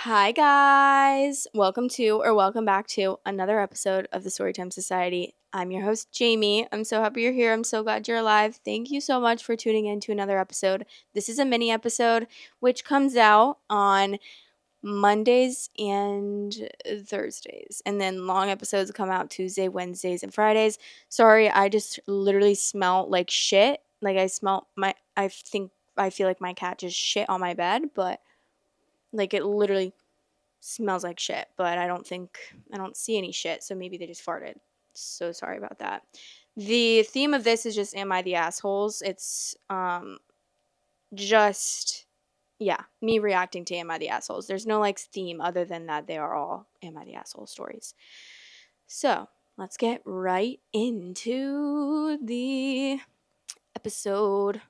Hi guys! Welcome back to another episode of the Storytime Society. I'm your host, Jamie. I'm so happy you're here. I'm so glad you're alive. Thank you so much for tuning in to another episode. This is a mini episode which comes out on Mondays and Thursdays. And then long episodes come out Tuesday, Wednesdays, and Fridays. Sorry, I just literally smell like shit. I feel like my cat just shit on my bed, but like it literally smells like shit, but I don't see any shit, so maybe they just farted. So sorry about that. The theme of this is just Am I the Assholes? It's just me reacting to Am I the Assholes. There's no like theme other than that they are all Am I the Asshole stories. So, let's get right into the episode.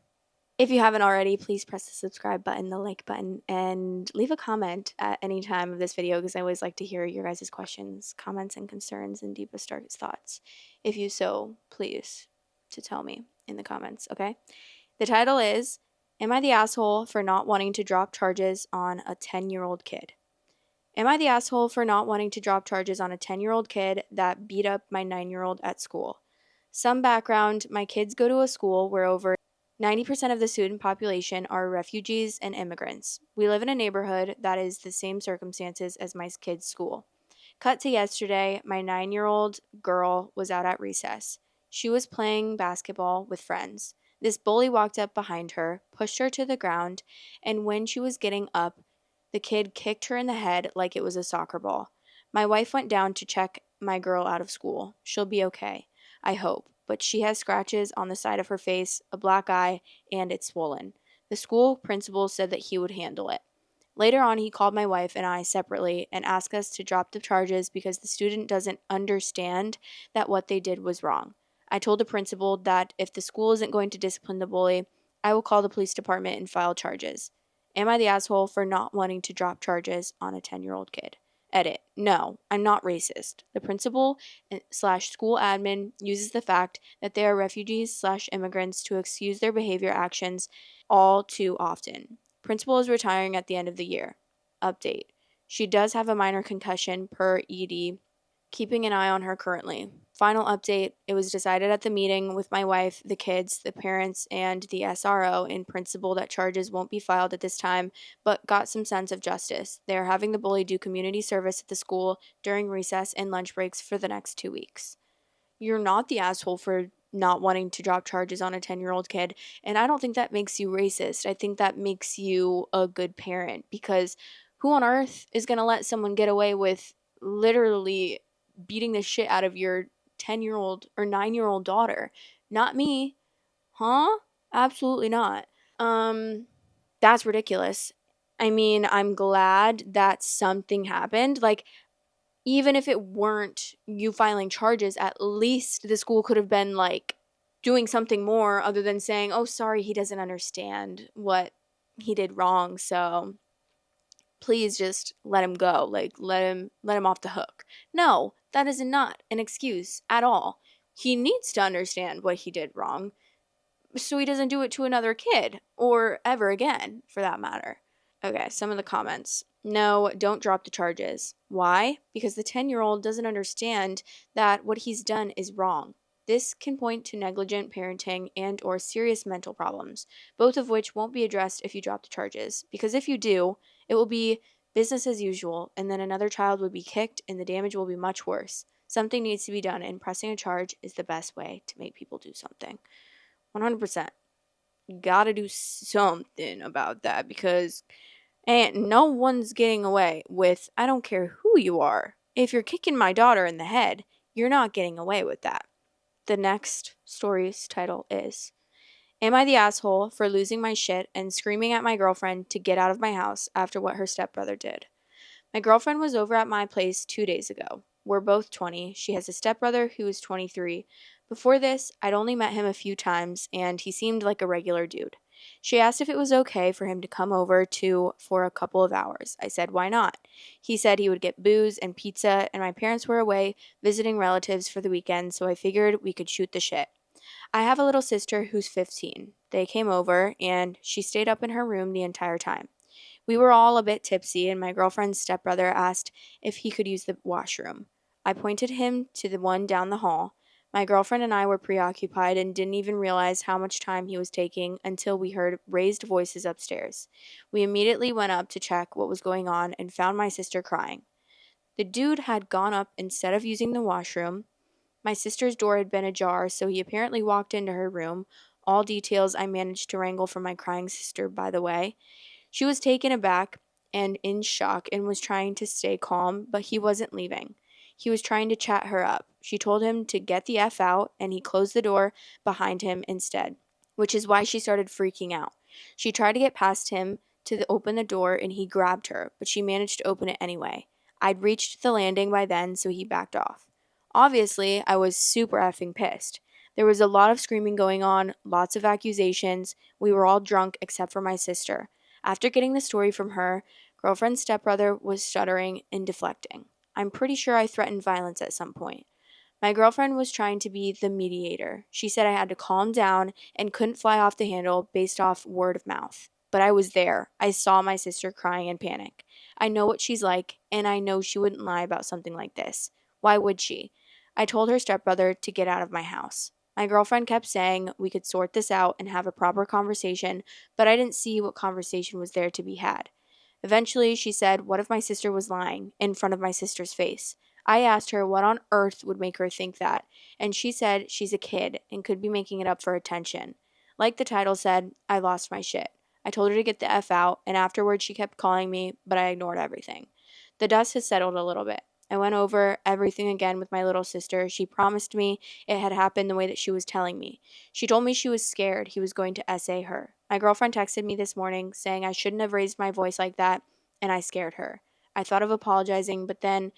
If you haven't already, please press the subscribe button, the like button, and leave a comment at any time of this video because I always like to hear your guys' questions, comments, and concerns and deepest, darkest thoughts. If you so please to tell me in the comments, okay? The title is, Am I the Asshole for Not Wanting to Drop Charges on a 10-year-old Kid? Am I the asshole for not wanting to drop charges on a 10-year-old kid that beat up my 9-year-old at school? Some background, my kids go to a school where over 90% of the student population are refugees and immigrants. We live in a neighborhood that is the same circumstances as my kids' school. Cut to yesterday, my 9-year-old girl was out at recess. She was playing basketball with friends. This bully walked up behind her, pushed her to the ground, and when she was getting up, the kid kicked her in the head like it was a soccer ball. My wife went down to check my girl out of school. She'll be okay, I hope, but she has scratches on the side of her face, a black eye, and it's swollen. The school principal said that he would handle it. Later on, he called my wife and I separately and asked us to drop the charges because the student doesn't understand that what they did was wrong. I told the principal that if the school isn't going to discipline the bully, I will call the police department and file charges. Am I the asshole for not wanting to drop charges on a 10-year-old kid? Edit. No, I'm not racist. The principal / school admin uses the fact that they are refugees / immigrants to excuse their behavior actions all too often. Principal is retiring at the end of the year. Update. She does have a minor concussion per ED, keeping an eye on her currently. Final update, it was decided at the meeting with my wife, the kids, the parents, and the SRO and principal that charges won't be filed at this time, but got some sense of justice. They are having the bully do community service at the school during recess and lunch breaks for the next 2 weeks. You're not the asshole for not wanting to drop charges on a 10-year-old kid, and I don't think that makes you racist. I think that makes you a good parent because who on earth is going to let someone get away with literally beating the shit out of your 10-year-old or 9-year-old daughter? Not me. Huh? Absolutely not. That's ridiculous. I mean, I'm glad that something happened. Like, even if it weren't you filing charges, at least the school could have been like doing something more other than saying, oh, sorry, he doesn't understand what he did wrong. So please just let him go. Like, let him off the hook. No, that is not an excuse at all. He needs to understand what he did wrong so he doesn't do it to another kid or ever again for that matter. Okay, some of the comments. No, don't drop the charges. Why? Because the 10-year-old doesn't understand that what he's done is wrong. This can point to negligent parenting and or serious mental problems, both of which won't be addressed if you drop the charges. Because if you do, it will be business as usual, and then another child would be kicked and the damage will be much worse. Something needs to be done, and pressing a charge is the best way to make people do something. 100%. Gotta do something about that because no one's getting away with, I don't care who you are. If you're kicking my daughter in the head, you're not getting away with that. The next story's title is, Am I the asshole for losing my shit and screaming at my girlfriend to get out of my house after what her stepbrother did? My girlfriend was over at my place 2 days ago. We're both 20. She has a stepbrother who is 23. Before this, I'd only met him a few times, and he seemed like a regular dude. She asked if it was okay for him to come over for a couple of hours. I said, why not? He said he would get booze and pizza, and my parents were away visiting relatives for the weekend, so I figured we could shoot the shit. I have a little sister who's 15. They came over, and she stayed up in her room the entire time. We were all a bit tipsy, and my girlfriend's stepbrother asked if he could use the washroom. I pointed him to the one down the hall. My girlfriend and I were preoccupied and didn't even realize how much time he was taking until we heard raised voices upstairs. We immediately went up to check what was going on and found my sister crying. The dude had gone up instead of using the washroom. My sister's door had been ajar, so he apparently walked into her room. All details I managed to wrangle from my crying sister, by the way. She was taken aback and in shock and was trying to stay calm, but he wasn't leaving. He was trying to chat her up. She told him to get the F out, and he closed the door behind him instead, which is why she started freaking out. She tried to get past him to open the door, and he grabbed her, but she managed to open it anyway. I'd reached the landing by then, so he backed off. Obviously, I was super effing pissed. There was a lot of screaming going on, lots of accusations. We were all drunk except for my sister. After getting the story from her, girlfriend's stepbrother was stuttering and deflecting. I'm pretty sure I threatened violence at some point. My girlfriend was trying to be the mediator. She said I had to calm down and couldn't fly off the handle based off word of mouth. But I was there. I saw my sister crying in panic. I know what she's like, and I know she wouldn't lie about something like this. Why would she? I told her stepbrother to get out of my house. My girlfriend kept saying we could sort this out and have a proper conversation, but I didn't see what conversation was there to be had. Eventually, she said, what if my sister was lying in front of my sister's face? I asked her what on earth would make her think that, and she said she's a kid and could be making it up for attention. Like the title said, I lost my shit. I told her to get the F out, and afterwards she kept calling me, but I ignored everything. The dust has settled a little bit. I went over everything again with my little sister. She promised me it had happened the way that she was telling me. She told me she was scared he was going to essay her. My girlfriend texted me this morning saying I shouldn't have raised my voice like that, and I scared her. I thought of apologizing, but then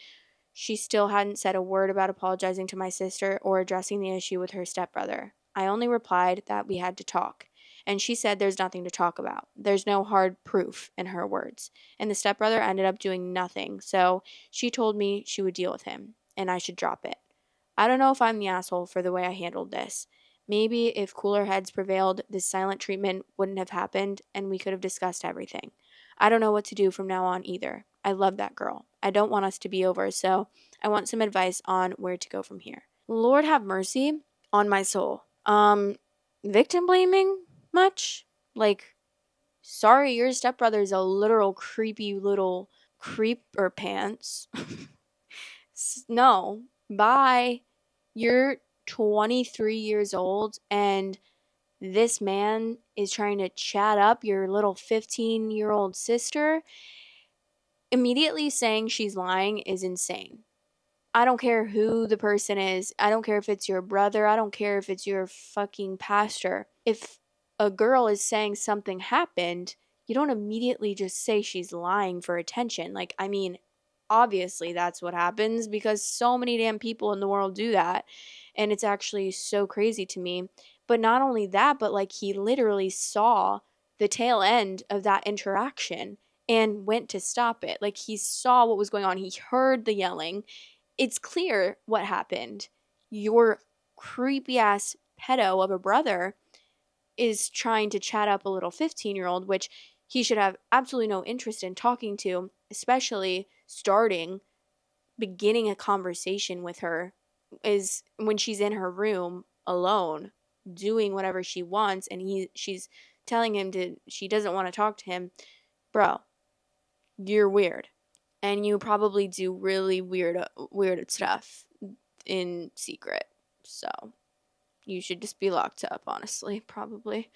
she still hadn't said a word about apologizing to my sister or addressing the issue with her stepbrother. I only replied that we had to talk, and she said there's nothing to talk about. There's no hard proof, in her words. And the stepbrother ended up doing nothing, so she told me she would deal with him, and I should drop it. I don't know if I'm the asshole for the way I handled this. Maybe if cooler heads prevailed, this silent treatment wouldn't have happened, and we could have discussed everything. I don't know what to do from now on either. I love that girl. I don't want us to be over, so I want some advice on where to go from here. Lord have mercy on my soul. Victim blaming much? Like, sorry, your stepbrother's a literal creepy little creeper pants. No, bye. You're 23 years old and this man is trying to chat up your little 15-year-old sister. Immediately saying she's lying is insane. I don't care who the person is. I don't care if it's your brother. I don't care if it's your fucking pastor. If a girl is saying something happened, you don't immediately just say she's lying for attention. Like, I mean, obviously that's what happens because so many damn people in the world do that. And it's actually so crazy to me. But not only that, but like he literally saw the tail end of that interaction and went to stop it. Like he saw what was going on. He heard the yelling. It's clear what happened. Your creepy ass pedo of a brother is trying to chat up a little 15-year-old, which he should have absolutely no interest in talking to, especially beginning a conversation with her is when she's in her room alone doing whatever she wants and she's telling him she doesn't want to talk to him. Bro, you're weird. And you probably do really weird stuff in secret. So you should just be locked up, honestly, probably.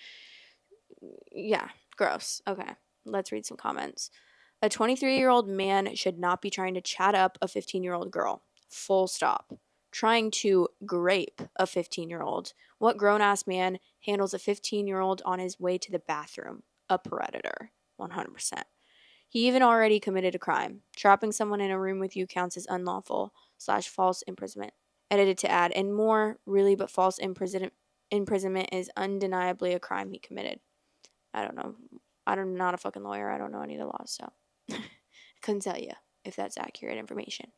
Yeah, gross. Okay, let's read some comments. A 23-year-old man should not be trying to chat up a 15-year-old girl. Full stop. Trying to grape a 15-year-old. What grown-ass man handles a 15-year-old on his way to the bathroom? A predator. 100%. He even already committed a crime. Trapping someone in a room with you counts as unlawful / false imprisonment. Edited to add, and more, really, but false imprisonment is undeniably a crime he committed. I don't know. I'm not a fucking lawyer. I don't know any of the laws, so couldn't tell you if that's accurate information.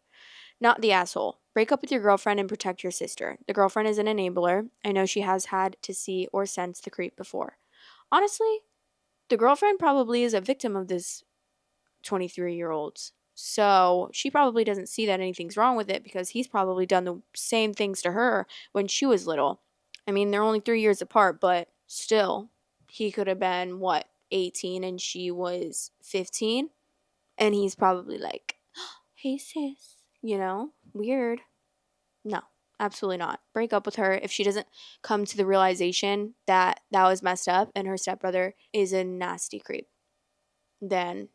Not the asshole. Break up with your girlfriend and protect your sister. The girlfriend is an enabler. I know she has had to see or sense the creep before. Honestly, the girlfriend probably is a victim of this 23-year-olds. So she probably doesn't see that anything's wrong with it because he's probably done the same things to her when she was little. I mean, they're only 3 years apart, but still, he could have been, what, 18 and she was 15? And he's probably like, hey, sis, weird. No, absolutely not. Break up with her if she doesn't come to the realization that that was messed up and her stepbrother is a nasty creep. Then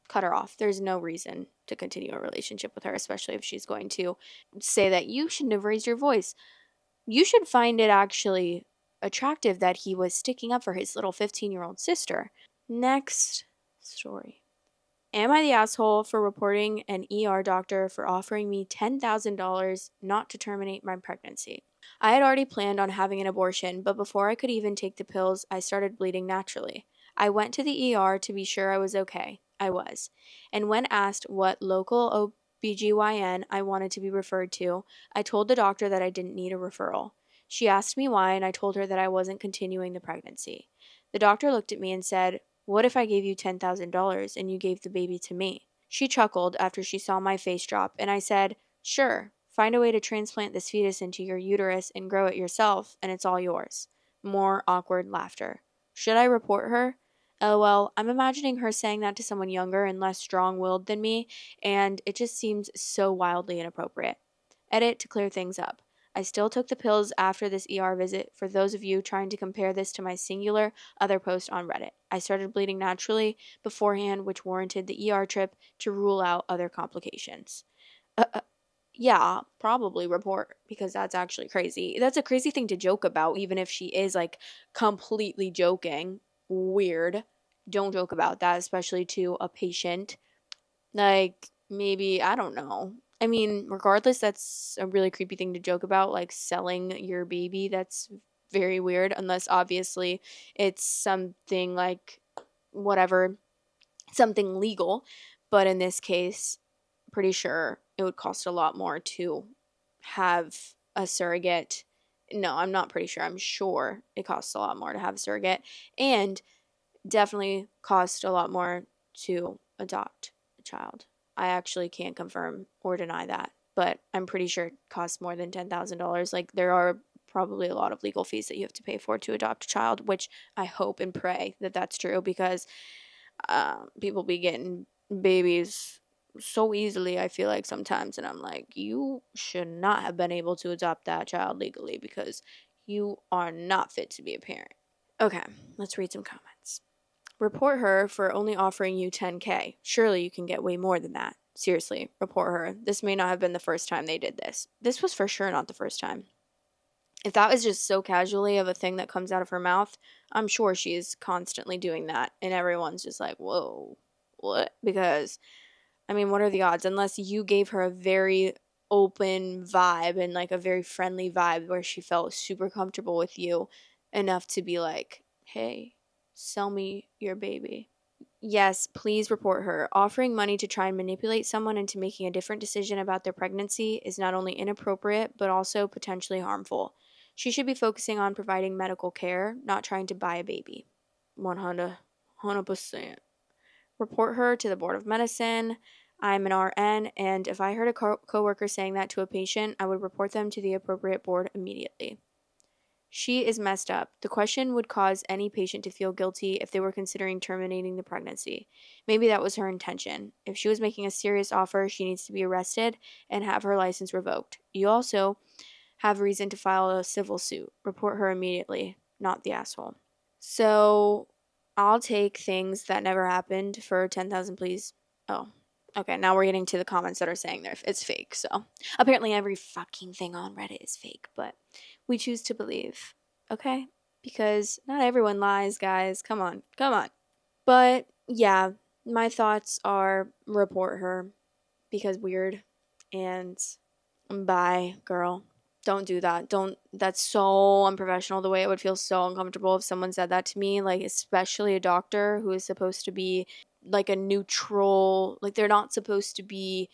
cut her off. There's no reason to continue a relationship with her, especially if she's going to say that you shouldn't have raised your voice. You should find it actually attractive that he was sticking up for his little 15-year-old sister. Next story. Am I the asshole for reporting an ER doctor for offering me $10,000 not to terminate my pregnancy? I had already planned on having an abortion, but before I could even take the pills, I started bleeding naturally. I went to the ER to be sure I was okay. I was. And when asked what local OBGYN I wanted to be referred to, I told the doctor that I didn't need a referral. She asked me why, and I told her that I wasn't continuing the pregnancy. The doctor looked at me and said, "What if I gave you $10,000 and you gave the baby to me?" She chuckled after she saw my face drop, and I said, "Sure, find a way to transplant this fetus into your uterus and grow it yourself, and it's all yours." More awkward laughter. Should I report her? LOL, I'm imagining her saying that to someone younger and less strong-willed than me, and it just seems so wildly inappropriate. Edit to clear things up. I still took the pills after this ER visit for those of you trying to compare this to my singular other post on Reddit. I started bleeding naturally beforehand, which warranted the ER trip to rule out other complications. Yeah, probably report because that's actually crazy. That's a crazy thing to joke about, even if she is like completely joking. Weird. Don't joke about that, especially to a patient. Like, maybe, I don't know. I mean, regardless, that's a really creepy thing to joke about, like selling your baby. That's very weird, unless obviously it's something like whatever, something legal. But in this case, pretty sure it would cost a lot more to have a surrogate. No, I'm not pretty sure. I'm sure it costs a lot more to have a surrogate, and definitely cost a lot more to adopt a child. I actually can't confirm or deny that, but I'm pretty sure it costs more than $10,000. Like, there are probably a lot of legal fees that you have to pay for to adopt a child, which I hope and pray that that's true because people be getting babies so easily, I feel like sometimes, and I'm like, you should not have been able to adopt that child legally because you are not fit to be a parent. Okay, let's read some comments. Report her for only offering you $10K. Surely you can get way more than that. Seriously, report her. This may not have been the first time they did this. This was for sure not the first time. If that was just so casually of a thing that comes out of her mouth, I'm sure she's constantly doing that. And everyone's just like, whoa, what? Because, I mean, what are the odds? Unless you gave her a very open vibe and like a very friendly vibe where she felt super comfortable with you enough to be like, hey, sell me your baby. Yes, please report her. Offering money to try and manipulate someone into making a different decision about their pregnancy is not only inappropriate, but also potentially harmful. She should be focusing on providing medical care, not trying to buy a baby. 100%. Report her to the Board of Medicine. I'm an RN, and if I heard a coworker saying that to a patient, I would report them to the appropriate board immediately. She is messed up. The question would cause any patient to feel guilty if they were considering terminating the pregnancy. Maybe that was her intention. If she was making a serious offer, she needs to be arrested and have her license revoked. You also have reason to file a civil suit. Report her immediately, not the asshole. So, I'll take things that never happened for 10,000, please. Oh, okay, now we're getting to the comments that are saying it's fake, so. Apparently every fucking thing on Reddit is fake, but we choose to believe, okay? Because not everyone lies, guys. Come on. But, yeah, my thoughts are report her, because weird, and bye, girl. Don't do that. That's so unprofessional. The way it would feel so uncomfortable if someone said that to me, like, especially a doctor who is supposed to be like a neutral, like, they're not supposed to be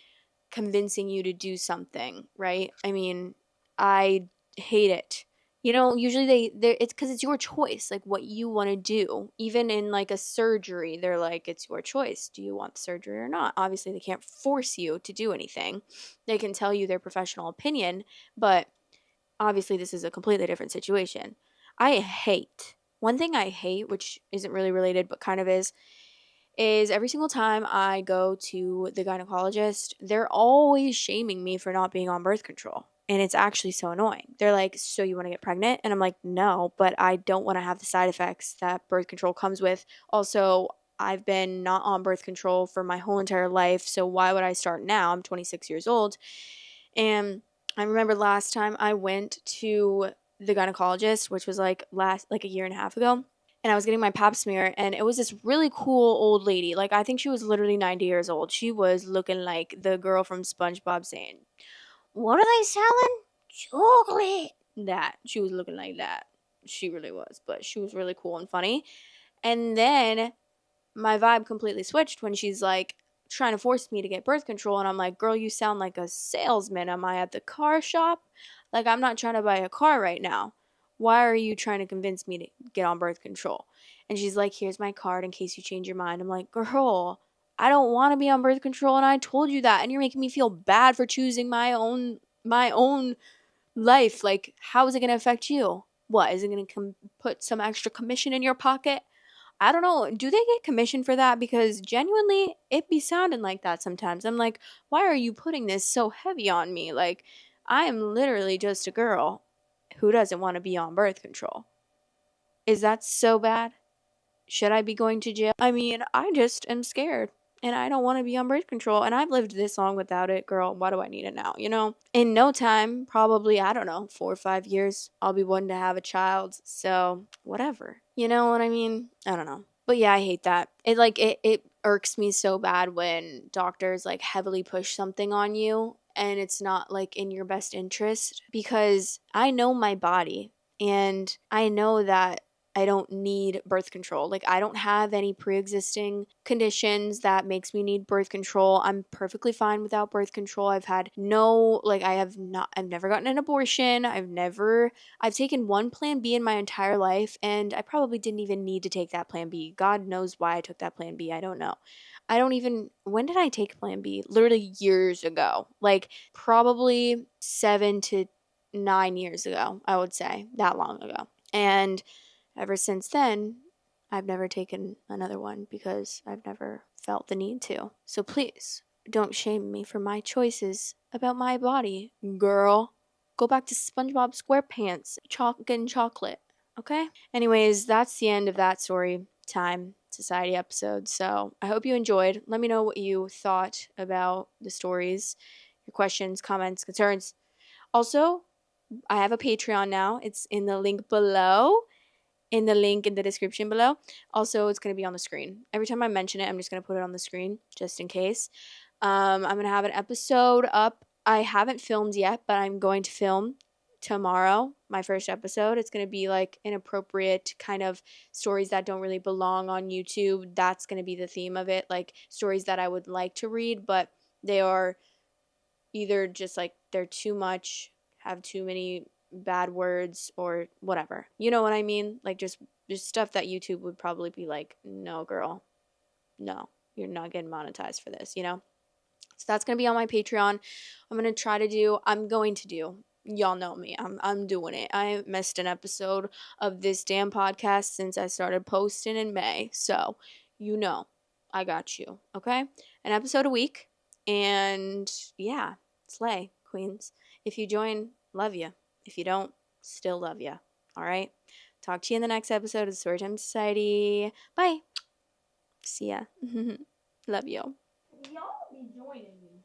convincing you to do something, right? I mean, I hate it. You know, usually it's because it's your choice, like what you want to do. Even in like a surgery, they're like, it's your choice. Do you want the surgery or not? Obviously, they can't force you to do anything. They can tell you their professional opinion, but obviously, this is a completely different situation. One thing I hate, which isn't really related, but kind of is every single time I go to the gynecologist, they're always shaming me for not being on birth control. And it's actually so annoying. They're like, so you want to get pregnant? And I'm like, no, but I don't want to have the side effects that birth control comes with. Also, I've been not on birth control for my whole entire life. So why would I start now? I'm 26 years old. And I remember last time I went to the gynecologist, which was like a year and a half ago, and I was getting my pap smear, and it was this really cool old lady. Like, I think she was literally 90 years old. She was looking like the girl from SpongeBob saying, "What are they selling? Chocolate." That. She was looking like that. She really was, but she was really cool and funny. And then my vibe completely switched when she's like trying to force me to get birth control, and I'm like, girl, you sound like a salesman. Am I at the car shop? Like, I'm not trying to buy a car right now. Why are you trying to convince me to get on birth control? And she's like, here's my card in case you change your mind. I'm like, girl, I don't want to be on birth control, and I told you that, and you're making me feel bad for choosing my own life. Like, how is it going to affect you? What, is it going to put some extra commission in your pocket? I don't know. Do they get commission for that? Because genuinely, it be sounding like that sometimes. I'm like, why are you putting this so heavy on me? Like, I am literally just a girl who doesn't want to be on birth control. Is that so bad? Should I be going to jail? I mean, I just am scared. And I don't want to be on birth control. And I've lived this long without it, girl. Why do I need it now? You know? In no time, probably, I don't know, 4 or 5 years, I'll be wanting to have a child. So, whatever. You know what I mean? I don't know. But yeah, I hate that. It irks me so bad when doctors like heavily push something on you and it's not like in your best interest, because I know my body and I know that I don't need birth control. Like, I don't have any pre-existing conditions that makes me need birth control. I'm perfectly fine without birth control. I've never gotten an abortion. I've taken one plan B in my entire life, and I probably didn't even need to take that plan B. God knows why I took that plan B. I don't know. When did I take plan B? Literally years ago. Like, probably 7 to 9 years ago, I would say. That long ago. And ever since then, I've never taken another one because I've never felt the need to. So please, don't shame me for my choices about my body, girl. Go back to SpongeBob SquarePants, getting chocolate, okay? Anyways, that's the end of that story time society episode. So I hope you enjoyed. Let me know what you thought about the stories, your questions, comments, concerns. Also, I have a Patreon now. It's in the link below. In the link in the description below. Also, it's going to be on the screen. Every time I mention it, I'm just going to put it on the screen just in case. I'm going to have an episode up. I haven't filmed yet, but I'm going to film tomorrow, my first episode. It's going to be like inappropriate kind of stories that don't really belong on YouTube. That's going to be the theme of it. Like stories that I would like to read, but they are either just like they're too much, have too many bad words, or whatever. You know what I mean? Like just stuff that YouTube would probably be like, no, girl, no, you're not getting monetized for this, you know? So that's going to be on my Patreon. I'm going to do, y'all know me. I'm doing it. I haven't missed an episode of this damn podcast since I started posting in May. So, you know, I got you, okay? An episode a week. And yeah, slay, queens. If you join, love you. If you don't, still love you. All right? Talk to you in the next episode of Storytime Society. Bye. See ya. Love you. Y'all be joining me.